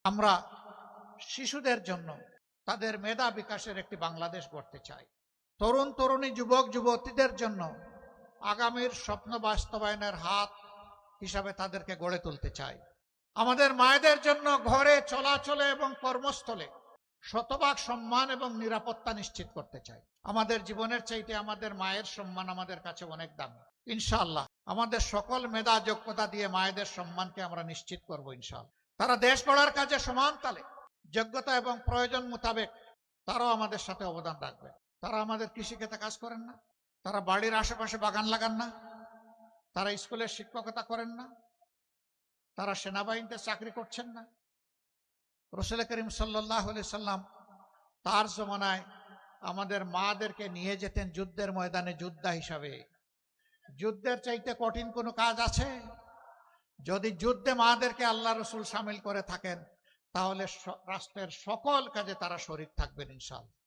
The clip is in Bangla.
আমরা শিশুদের জন্য তাদের মেধা বিকাশের একটি বাংলাদেশ গড়তে চাই। তরুণ তরুণী যুবক যুবতীদের জন্য আগামীর স্বপ্ন বাস্তবায়নের হাত হিসাবে তাদেরকে গড়ে তুলতে চাই। আমাদের মায়েদের জন্য ঘরে চলাচলে এবং কর্মস্থলে শতভাগ সম্মান এবং নিরাপত্তা নিশ্চিত করতে চাই। আমাদের জীবনের চাইতে আমাদের মায়ের সম্মান আমাদের কাছে অনেক দামি। ইনশাআল্লাহ আমাদের সকল মেধা যোগ্যতা দিয়ে মায়েদের সম্মানকে আমরা নিশ্চিত করব ইনশাআল্লাহ। তারা দেশ গড়ার কাজে সমান তালে যোগ্যতা এবং প্রয়োজন মোতাবেক তারাও আমাদের সাথে অবদান রাখবে। তারা আমাদের কৃষিক্ষেত্রে কাজ করেন না, তারা বাড়ির আশেপাশে বাগান লাগান না, তারা স্কুলের শিক্ষকতা করেন না, তারা সেনাবাহিনীতে চাকরি করছেন না। রাসূল করিম সাল্লাল্লাহু আলাইহি সাল্লাম তার জমানায় আমাদের মাদেরকে নিয়ে যেতেন যুদ্ধের ময়দানে যোদ্ধা হিসাবে। যুদ্ধের চাইতে কঠিন কোনো কাজ আছে? যদি যুদ্ধে মাদেরকে আল্লাহ রসুল সামিল করে থাকেন তাহলে রাষ্ট্রের সকল কাজে তারা শরীক থাকবেন ইনশাআল্লাহ।